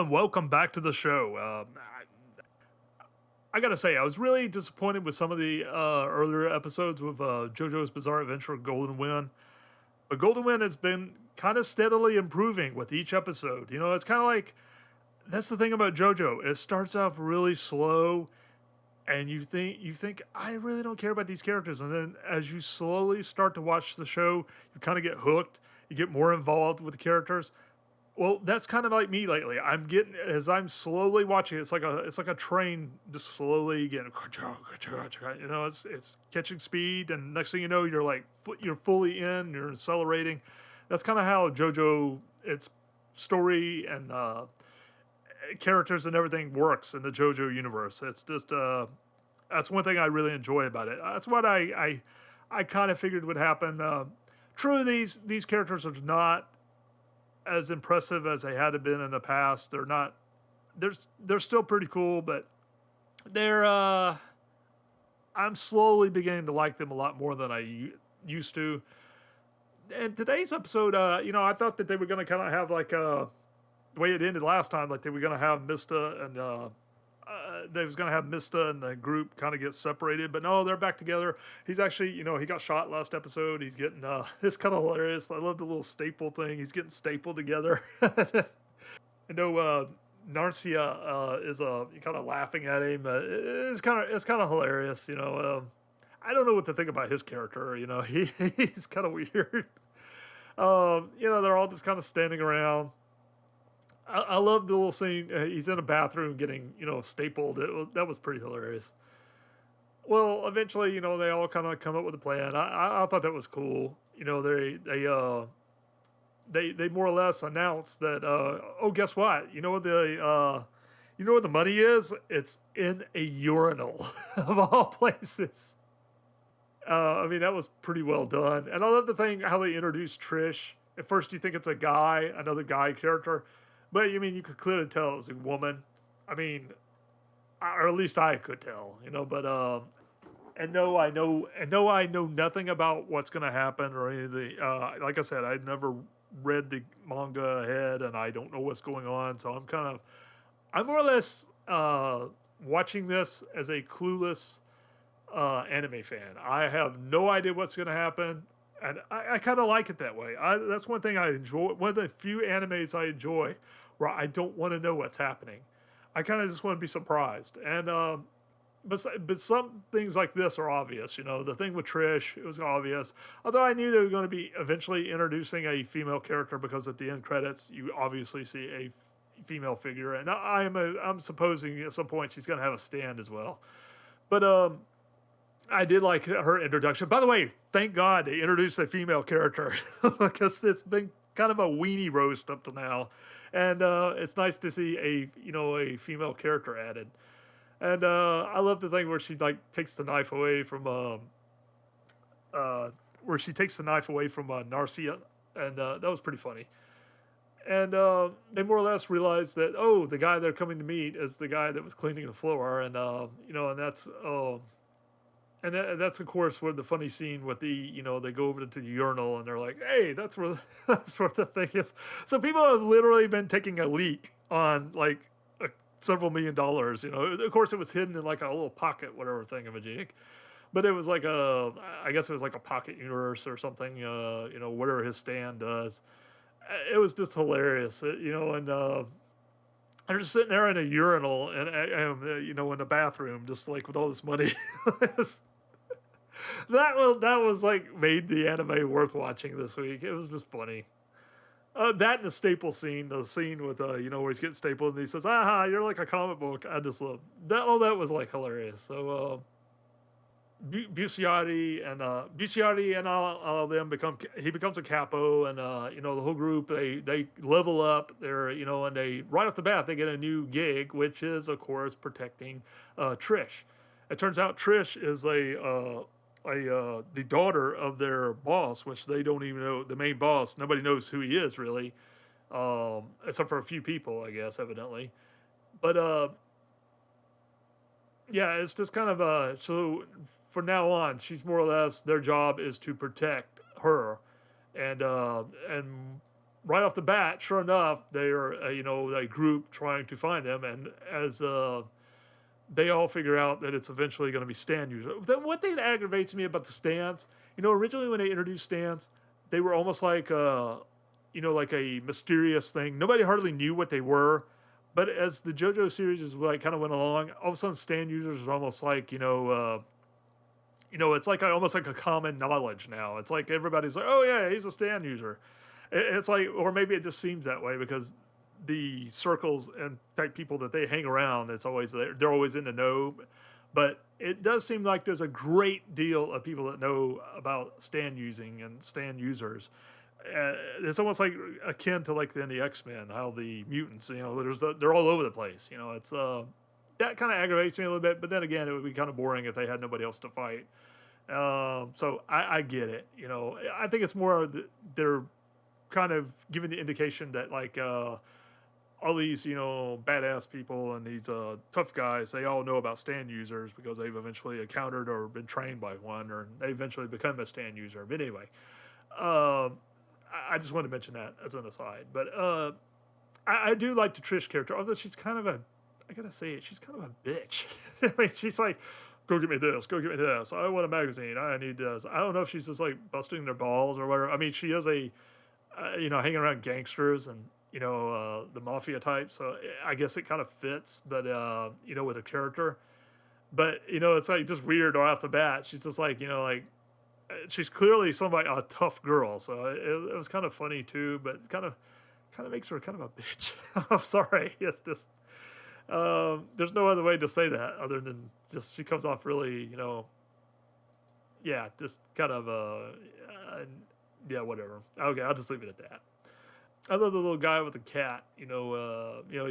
and welcome back to the show. I gotta say, I was really disappointed with some of the earlier episodes with JoJo's Bizarre Adventure of Golden Wind. But Golden Wind has been kind of steadily improving with each episode. You know, it's kind of like that's the thing about JoJo. It starts off really slow, and you think I really don't care about these characters, and then as you slowly start to watch the show, you kind of get hooked. You get more involved with the characters. Well, that's kind of like me lately. I'm getting as I'm slowly watching. It's like a train just slowly getting, you know, it's catching speed, and next thing you know, you're like you're fully in. You're accelerating. That's kind of how JoJo its story and characters and everything works in the JoJo universe. It's just that's one thing I really enjoy about it. That's what I kind of figured would happen. True, these characters are not as impressive as they had been in the past. They're not. They're still pretty cool, but they're. I'm slowly beginning to like them a lot more than used to. And today's episode, I thought that they were going to kind of have like the way it ended last time, like they were going to have Mista and they was going to have Mista and the group kind of get separated, but no, they're back together. He's actually, he got shot last episode. He's getting, it's kind of hilarious. I love the little staple thing. He's getting stapled together. I know Narancia is kind of laughing at him. It's kind of hilarious. I don't know what to think about his character. He's kind of weird. They're all just kind of standing around. I love the little scene. He's in a bathroom getting, stapled. That was pretty hilarious. Well, eventually, they all kind of come up with a plan. I thought that was cool. They more or less announced that. Oh, guess what? You know what the money is? It's in a urinal of all places. That was pretty well done. And I love the thing how they introduced Trish. At first, you think it's a guy, another guy character. But, you could clearly tell it was a woman. Or at least I could tell, but, I know nothing about what's going to happen or any of the, like I said, I've never read the manga ahead and I don't know what's going on. So I'm more or less, watching this as a clueless, anime fan. I have no idea what's going to happen. And I kind of like it that way. That's one thing I enjoy. One of the few animes I enjoy where I don't want to know what's happening. I kind of just want to be surprised. And but some things like this are obvious. The thing with Trish, it was obvious. Although I knew they were going to be eventually introducing a female character because at the end credits you obviously see a female figure, and I'm supposing at some point she's going to have a stand as well. But I did like her introduction. By the way, thank God they introduced a female character because it's been kind of a weenie roast up to now, and it's nice to see a female character added. And I love the thing where she takes the knife away from Narcia, and that was pretty funny. And they more or less realized that the guy they're coming to meet is the guy that was cleaning the floor, and and that's that's of course where the funny scene with they go over to the urinal and they're like, hey, that's where that's where the thing is. So people have literally been taking a leak on several $1,000,000. Of course it was hidden in like a little pocket, whatever thing of a jig. But it was I guess it was like a pocket universe or something. Whatever his stand does. It was just hilarious, and they're just sitting there in a urinal and in the bathroom, just like with all this money. That was like made the anime worth watching this week. It was just funny. That and the staple scene, the scene with where he's getting stapled and he says, "Aha, you're like a comic book." I just love that. All that was like hilarious. So Bucciarati and all of them he becomes a capo, and the whole group they level up. They're and they right off the bat they get a new gig, which is of course protecting Trish. It turns out Trish is the daughter of their boss, which they don't even know. The main boss, nobody knows who he is really, except for a few people, I guess, evidently. But yeah, it's just kind of so from now on, she's more or less their job is to protect her, and right off the bat, sure enough, they are a group trying to find them, and as they all figure out that it's eventually going to be stand users. One thing that aggravates me about the stands, originally when they introduced stands, they were almost like like a mysterious thing. Nobody hardly knew what they were. But as the JoJo series is like kind of went along, all of a sudden stand users is almost like it's like almost like a common knowledge now. It's like everybody's like, oh yeah, he's a stand user. It's like, or maybe it just seems that way because the circles and type people that they hang around, it's always they're always in the know. But it does seem like there's a great deal of people that know about stand using and stand users. It's almost like akin to like in the X-Men, how the mutants, they're all over the place. It's that kind of aggravates me a little bit. But then again, it would be kind of boring if they had nobody else to fight. So I get it. I think it's more they're kind of giving the indication that like all these badass people and these tough guys, they all know about stand users because they've eventually encountered or been trained by one, or they eventually become a stand user. But anyway, I just wanted to mention that as an aside. But I do like the Trish character, although she's kind of I gotta say it, she's kind of a bitch. I mean, she's like, go get me this, go get me this. I want a magazine. I need this. I don't know if she's just like busting their balls or whatever. I mean, she is hanging around gangsters and, the mafia type. So I guess it kind of fits, but, with her character. But, it's like just weird right off the bat. She's just like, she's clearly a tough girl. So it was kind of funny too, but it kind of makes her kind of a bitch. I'm sorry. It's just, there's no other way to say that other than just she comes off really, yeah, just kind of, yeah, whatever. Okay, I'll just leave it at that. I love the little guy with the cat. He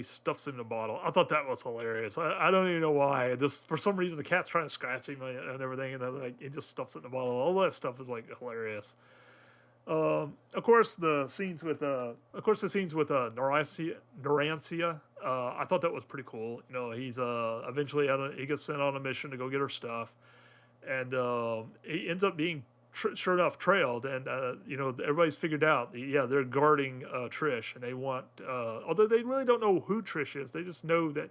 stuffs him in a bottle. I thought that was hilarious. I don't even know why. Just for some reason, the cat's trying to scratch him and everything, and then like he just stuffs it in a bottle. All that stuff is like hilarious. Of course, the scenes with Narancia. I thought that was pretty cool. He's eventually he gets sent on a mission to go get her stuff, and he ends up being sure enough trailed, and everybody's figured out. They're guarding Trish, and they want. Although they really don't know who Trish is, they just know that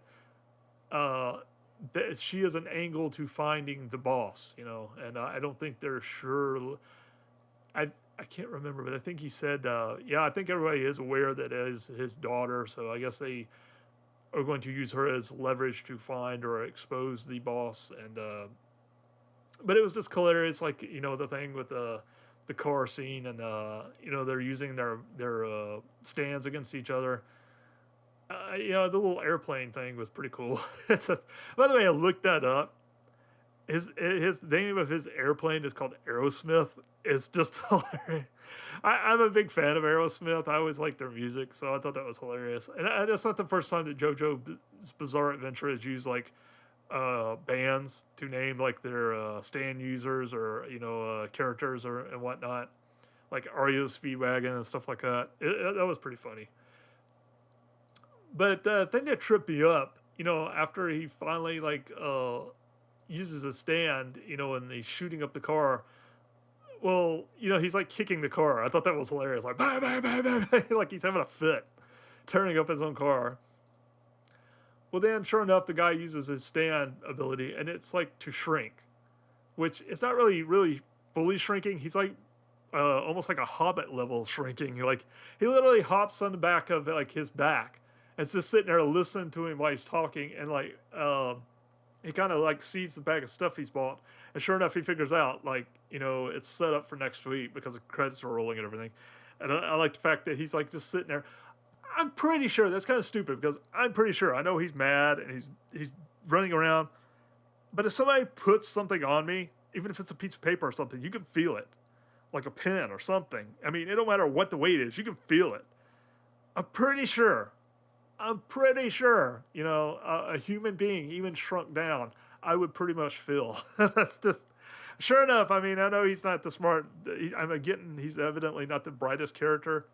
that she is an angle to finding the boss. And I don't think they're sure. I can't remember, but I think he said, I think everybody is aware that it is his daughter, so I guess they are going to use her as leverage to find or expose the boss. And but it was just hilarious, like the thing with the car scene, and they're using their stands against each other. The little airplane thing was pretty cool. By the way, I looked that up. His name of his airplane is called Aerosmith. It's just hilarious. I'm a big fan of Aerosmith. I always liked their music, so I thought that was hilarious. And that's not the first time that JoJo's Bizarre Adventure has used like bands to name like their stand users or characters or and whatnot, like Arya's Speedwagon and stuff like that. That was pretty funny. But the thing that tripped me up, after he finally like uses a stand, and he's shooting up the car. Well, he's like kicking the car. I thought that was hilarious. Like, bang, bang, bang, bang, bang. Like he's having a fit, tearing up his own car. Well, then, sure enough, the guy uses his stand ability, and it's like to shrink, which it's not really fully shrinking. He's like almost like a hobbit level shrinking. Like he literally hops on the back of like his back. And it's just sitting there listening to him while he's talking, and like he kind of like sees the bag of stuff he's bought, and sure enough, he figures out like it's set up for next week because the credits are rolling and everything. And I like the fact that he's like just sitting there. I'm pretty sure that's kind of stupid because I'm pretty sure I know he's mad and he's running around, but if somebody puts something on me, even if it's a piece of paper or something, you can feel it, like a pen or something. I mean, it don't matter what the weight is, you can feel it. I'm pretty sure, a human being, even shrunk down, I would pretty much feel. That's just, sure enough, I mean, I know he's not the smart, he's evidently not the brightest character,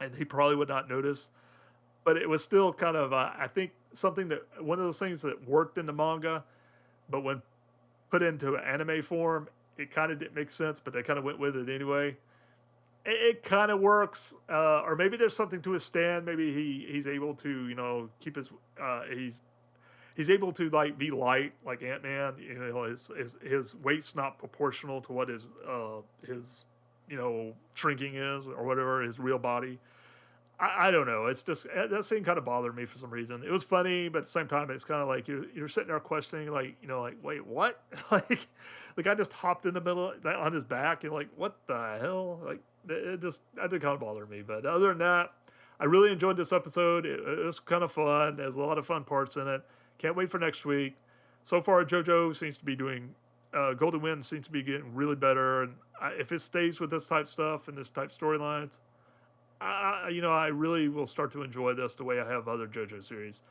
and he probably would not notice, but it was still kind of, I think, one of those things that worked in the manga, but when put into anime form, it kind of didn't make sense, but they kind of went with it anyway. it kind of works, or maybe there's something to his stand. Maybe he's able to keep his he's able to like be light like Ant-Man. His weight's not proportional to what his shrinking is or whatever his real body. I don't know. It's just that scene kind of bothered me for some reason. It was funny, but at the same time, it's kind of like you're sitting there questioning, like like wait, what? Like the guy just hopped in the middle on his back, and like what the hell? Like it just that did kind of bother me. But other than that, I really enjoyed this episode. It was kind of fun. There's a lot of fun parts in it. Can't wait for next week. So far, JoJo seems to be doing. Golden Wind seems to be getting really better, and if it stays with this type stuff and this type storylines. I really will start to enjoy this the way I have other JoJo series.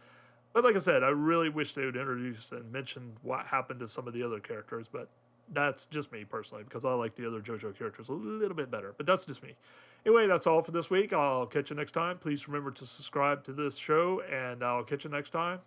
But like I said, I really wish they would introduce and mention what happened to some of the other characters. But that's just me personally, because I like the other JoJo characters a little bit better. But that's just me. Anyway, that's all for this week. I'll catch you next time. Please remember to subscribe to this show, and I'll catch you next time.